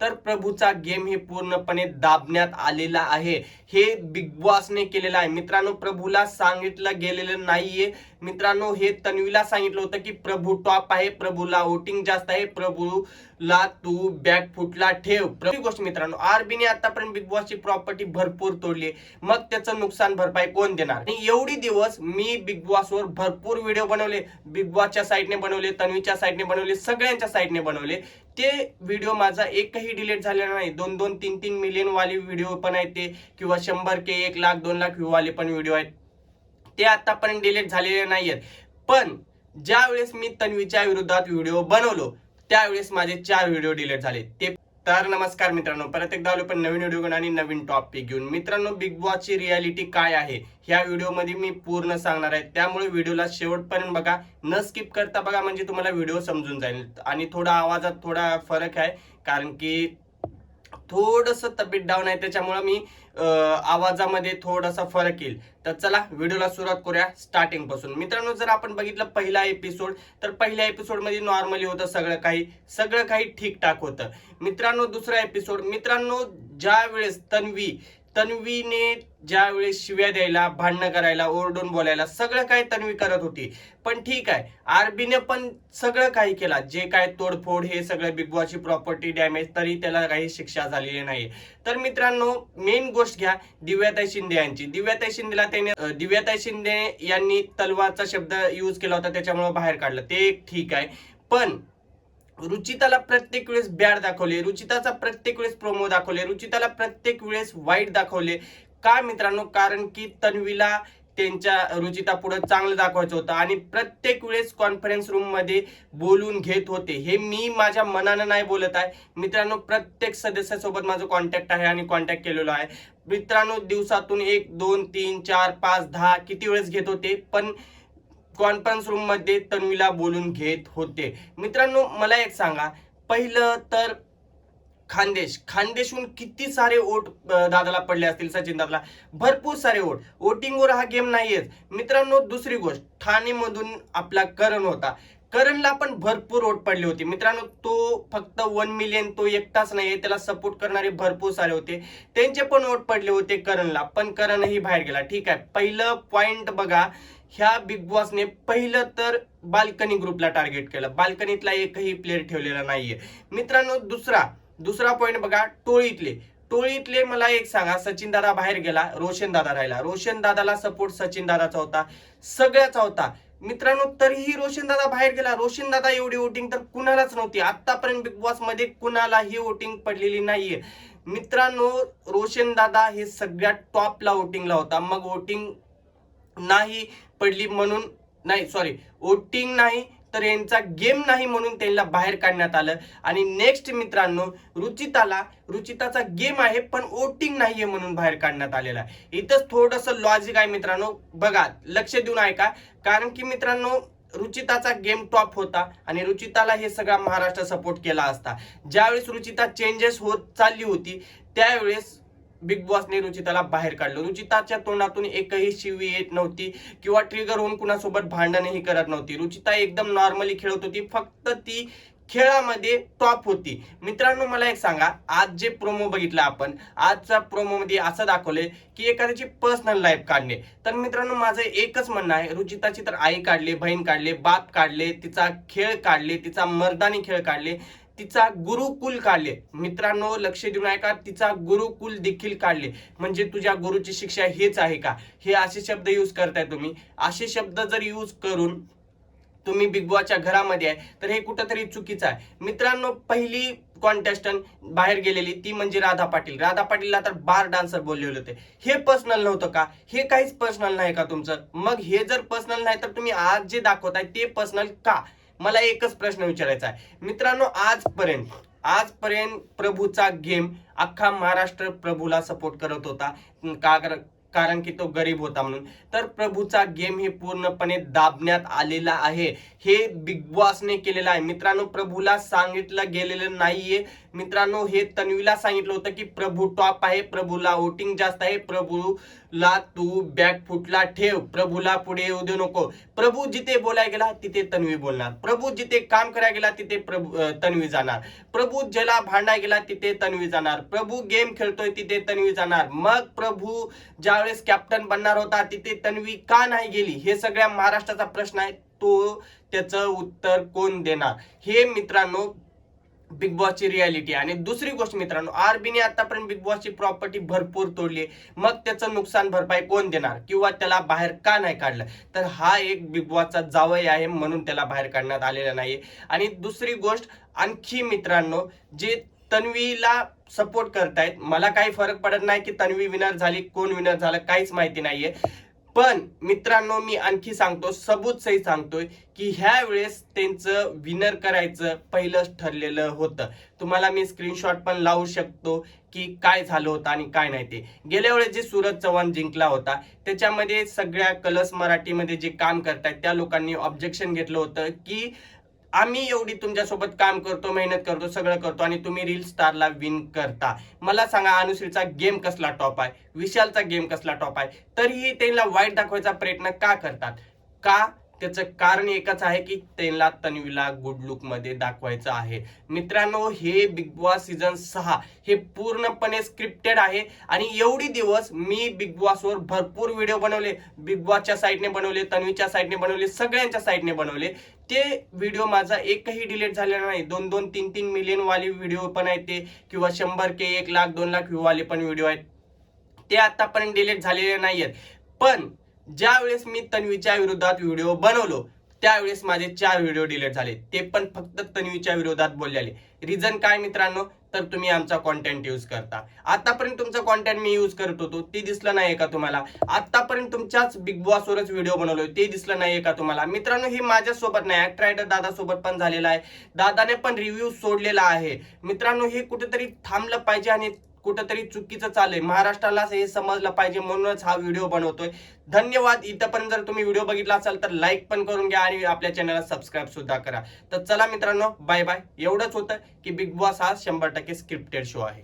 तर प्रभूचा गेम हे पूर्णपणे दाबण्यात आलेला आहे। हे बिग बॉसने केलेलं आहे मित्रांनो, प्रभूला सांगितलं गेलेलं नाहीये मित्रांनो। हे तन्वीला सांगितलं होतं की प्रभू टॉप आहे, प्रभूला वोटिंग जास्त आहे, प्रभूला तू बॅकफुटला ठेव। पहिली गोष्ट मित्रांनो, आरबीने आतापर्यंत बिग बॉसची प्रॉपर्टी भरपूर तोडली, मग त्याचं नुकसान भरपाई कोण देणार? आणि एवढी दिवस मी बिग बॉसवर भरपूर व्हिडिओ बनवले, बिग बॉसच्या साईडने बनवले, तन्वीच्या साईडने बनवले, सगळ्यांच्या साईडने बनवले। ते व्हिडिओ माझा एकही डिलीट झालेला नाही। 2-2, 3-3 मिलियन वाले व्हिडिओ पण आहेत ते, किंवा 100K, 1 लाख 2 लाख व्ह्यू वाले पण व्हिडिओ आहेत, ते आतापर्यंत डिलीट झालेले नाहीयेत। पण ज्या वेळेस मी तन्वीच्या विरोधात व्हिडिओ बनवलो त्यावेळेस माझे 4 व्हिडिओ डिलीट झाले ते। तर नमस्कार मित्रांनो, परत एकदा आलो पण नवीन व्हिडिओ घेऊन आणि नवीन टॉपिक घेऊन। मित्रांनो, बिग बॉसची रियालिटी काय आहे ह्या व्हिडिओमध्ये मी पूर्ण सांगणार आहे, त्यामुळे व्हिडिओला शेवटपर्यंत बघा, न स्किप करता बघा, म्हणजे तुम्हाला व्हिडिओ समजून जाईल। आणि थोडा आवाजात थोडा फरक आहे, कारण की थोडंसं तब्येत डाऊन आहे, त्याच्यामुळे मी आवाजामध्ये थोडासा फरक येईल। तर चला व्हिडिओला सुरुवात करूया स्टार्टिंग पासून। मित्रांनो, जर आपण बघितलं पहिला एपिसोड, तर पहिल्या एपिसोड मध्ये नॉर्मली होतं, सगळं काही ठीकठाक होतं मित्रांनो। दुसरा एपिसोड मित्रांनो, ज्या वेळेस तन्वीने ज्या वेळेस शिव्या द्यायला, भांडणं करायला, ओरडून बोलायला, सगळं काही तन्वी करत होती, पण ठीक आहे, आरबीने पण सगळं काही केला, जे काय तोडफोड, हे सगळं बिग बॉसची प्रॉपर्टी डॅमेज, तरी त्याला काही शिक्षा झालेली नाही। तर मित्रांनो, मेन गोष्ट घ्या दिव्याताई शिंदे यांची। दिव्याताई शिंदे यांनी तलवारचा शब्द यूज केला होता, त्याच्यामुळे बाहेर काढलं, ते ठीक आहे। पण रुचिताला प्रत्येक वेळेस बॅड दाखवले, रुचिताचा प्रत्येक वेळेस प्रोमो दाखवले, रुचिताला प्रत्येक वेळेस वाईट दाखवले। का मित्रांनो? कारण की तन्वीला त्यांच्या रुचिता पुढे चांगलं दाखवायचं होतं, आणि प्रत्येक वेळेस कॉन्फरन्स रूम मध्ये बोलून घेत होते। हे मी माझ्या मनानं नाही बोलत आहे मित्रांनो, प्रत्येक सदस्यासोबत माझं कॉन्टॅक्ट आहे आणि कॉन्टॅक्ट केलेलो आहे मित्रांनो। दिवसातून 1, 2, 3, 4, 5, 10 किती वेळेस घेत होते, पण कॉन्फरन्स रूम मध्ये तन्वीला बोलून घेत होते मित्रांनो। मला एक सांगा, पहिलं तर खानदेशहून किती सारे वोट दादाला पडले असतील, सचिन दादाला भरपूर सारे वोट। वोटिंगवर हा गेम नाहीयेच मित्रांनो। दुसरी गोष्ट, ठाणे मधून आपला करण होता, करणला पण भरपूर वोट पडले होते मित्रांनो। तो फक्त 1 मिलियन तो एकटाच नाहीये, त्याला सपोर्ट करणारे भरपूर सारे होते, त्यांचे पण वोट पडले होते करणला, पण करणही बाहेर गेला। ठीक आहे, पहिलं पॉइंट बघा, ह्या बिग बॉसने पहिलं तर बाल्कनी ग्रुपला टार्गेट केलं, बाल्कनीतला एकही प्लेअर ठेवलेला नाहीये मित्रांनो। दुसरा पॉइंट बघा, टोळीतले मला एक सांगा, सचिन दादा बाहेर गेला, रोशन दादा राहिला, रोशन दादाला सपोर्ट सचिन दादाचा होता, सगळ्याचा होता मित्रांनो, तरीही रोशन दादा बाहेर गेला। रोशन दादा एवढी वोटिंग तर कुणालाच नव्हती, आतापर्यंत बिग बॉस मध्ये कुणालाही वोटिंग पडलेली नाहीये मित्रांनो। रोशन दादा हे सगळ्यात टॉपला वोटिंगला होता, मग वोटिंग नाही पडली म्हणून, नाही सॉरी, वोटिंग नाही तर यांचा गेम नाही म्हणून त्यांना बाहेर काढण्यात आलं। आणि नेक्स्ट मित्रांनो, रुचिताचा गेम आहे पण वोटिंग नाहीये म्हणून बाहेर काढण्यात आलेला आहे। इथंच थोडंसं लॉजिक आहे मित्रांनो, बघा लक्ष देऊन ऐका, कारण की मित्रांनो रुचिताचा गेम टॉप होता आणि रुचिताला हे सगळा महाराष्ट्र सपोर्ट केला असता। ज्यावेळेस रुचिता चेंजेस होत चालली होती त्यावेळेस बिग बॉसने रुचिताला बाहेर काढलं। रुचिताच्या तोंडातून एकही शिवी येत नव्हती, किंवा ट्रिगर होऊन कुणासोबत भांडणही करत नव्हती। रुचिता एकदम नॉर्मली खेळत होती, फक्त ती खेळामध्ये टॉप होती मित्रांनो। मला एक सांगा, आज जे प्रोमो बघितला आपण, आजचा प्रोमो मध्ये असं दाखवले की एखाद्याची पर्सनल लाईफ काढणे। तर मित्रांनो, माझं एकच म्हणणं आहे, रुचिताची तर आई काढले, बहीण काढले, बाप काढले, तिचा खेळ काढले, तिचा मर्दानी खेळ काढले, तिचा गुरुकुल काढले मित्रांनो। लक्ष देऊन ऐका, तिचा गुरुकुल देखील काढले, म्हणजे तुझ्या गुरुची शिक्षा हेच आहे का? हे असे शब्द यूज करताय तुम्ही। असे शब्द जर यूज करून तुम्ही बिग बॉसच्या घरामध्ये आहे तर हे कुठंतरी चुकीचं आहे मित्रांनो। पहिली कॉन्टेस्टंट बाहेर गेलेली ती म्हणजे राधा पाटीलला तर बार डान्सर बोलले होते, हे पर्सनल नव्हतं का? हे काहीच पर्सनल नाही का तुमचं? मग हे जर पर्सनल नाही तर तुम्ही आज जे दाखवताय ते पर्सनल का? मला एकच प्रश्न विचारायचा आहे मित्रांनो। आजपर्यंत प्रभूचा गेम, अख्खा महाराष्ट्र प्रभूला सपोर्ट करत होता, कारण की तो गरीब होता म्हणून। तर प्रभूचा गेम हे पूर्णपणे दाबण्यात आलेला आहे, हे बिग बॉसने केलेलं आहे मित्रांनो। प्रभूला सांगितलं गेलेलं नाहीये मित्रांनो हे तन्वीला सांगितलं होतं की प्रभू टॉप आहे, प्रभूला वोटिंग जास्त आहे, प्रभूला तू बॅकफुटला ठेव, प्रभूला पुढे येऊ देऊ नको. प्रभू जिथे बोलायला गेला तिथे तन्वी बोलणार, प्रभू जिथे काम करायला गेला तिथे तन्वी जाणार, प्रभू ज्याला भांडायला गेला तिथे तन्वी जाणार, प्रभू गेम खेळतोय तिथे तन्वी जाणार. मग प्रभू ज्यावेळेस कॅप्टन बनणार होता तिथे तन्वी का नाही गेली, हे सगळ्या महाराष्ट्राचा प्रश्न आहे. तो त्याचं उत्तर कोण देणार, हे मित्रांनो बिग बॉसची रियालिटी. आणि दुसरी गोष्ट मित्रांनो, आरबीने आतापर्यंत बिग बॉसची प्रॉपर्टी भरपूर तोडली, मग त्याचं नुकसान भरपाई कोण देणार, किंवा त्याला बाहेर का नाही काढलं, तर हा एक बिग बॉसचा जावई आहे म्हणून त्याला बाहेर काढण्यात आलेला नाहीये. आणि दुसरी गोष्ट आणखी मित्रांनो, जे तन्वीला सपोर्ट करतायत, मला काही फरक पडत नाही की तन्वी विनर झाली, कोण विनर झालं काहीच माहिती नाहीये. पण मित्रांनो मी आणखी सांगतो, सबूत सही सांगतोय की ह्या वेळेस त्यांचं विनर करायचं पहिलंच ठरलेलं होतं. तुम्हाला मी स्क्रीनशॉट पण लावू शकतो की काय झालं होतं आणि काय नाही ते. गेल्या वेळेस जे सूरज चव्हाण जिंकला होता त्याच्यामध्ये सगळ्या कलर्स मराठीमध्ये जे काम करतायत त्या लोकांनी ऑब्जेक्शन घेतलं होतं की आम्ही एवढी तुमच्यासोबत काम करतो, मेहनत करतो, सगळं करतो आणि तुम्ही रील स्टारला विन करता. मला सांगा अनुश्रीचा गेम कसला टॉप आहे, विशालचा गेम कसला टॉप आहे, तरीही त्यांना वाईट दाखवायचा प्रयत्न का करतात? का? त्याचं कारण एकच आहे की त्यांना तन्वीला गुड लुक मध्ये दाखवायचं आहे. मित्रांनो हे बिग बॉस सीझन 6 हे पूर्णपणे स्क्रिप्टेड आहे. आणि एवढी दिवस मी बिग बॉसवर भरपूर व्हिडिओ बनवले, बिग बॉसच्या साईडने बनवले, तन्वीच्या साईडने बनवले, सगळ्यांच्या साईडने बनवले. ते व्हिडिओ माझा एकही डिलीट झालेला नाही. 2-2, 3-3 मिलियन वाले व्हिडिओ पण आहेत ते, किंवा 100K, 1 लाख 2 लाख व्ह्यू वाले पण व्हिडिओ आहेत, ते आतापर्यंत डिलीट झालेले नाहीयेत. पण ज्या वेळेस मी तन्वीच्या विरोधात व्हिडिओ बनवलो त्यावेळेस माझे 4 व्हिडिओ डिलीट झाले, ते पण फक्त तन्वीच्या विरोधात बोललेले. रिझन काय मित्रांनो, तर तुम्ही आमचा कॉन्टेंट यूज करता. आतापर्यंत तुमचा कॉन्टेंट मी यूज करत होतो, ते दिसलं नाहीये का तुम्हाला? आतापर्यंत तुमच्याच बिग बॉस वरच व्हिडिओ बनवलोय, ते दिसलं नाहीये का तुम्हाला? मित्रांनो हे माझ्या सोबत नाही, ऍक्ट रायटर दादा सोबत पण झालेला आहे, दादाने पण रिव्ह्यू सोडलेला आहे. मित्रांनो हे कुठेतरी थांबलं पाहिजे आणि कुठेतरी चुकीचं चाललंय, महाराष्ट्राला हे समजलं पाहिजे म्हणूनच हा व्हिडिओ बनवतोय. धन्यवाद. इथपर्यंत जर तुम्ही व्हिडिओ बघितला असाल तर लाईक पण करून घ्या आणि आपल्या चॅनलला सबस्क्राईब सुद्धा करा. तर चला मित्रांनो बाय बाय. एवढंच होतं की बिग बॉस हा 100% स्क्रिप्टेड शो आहे.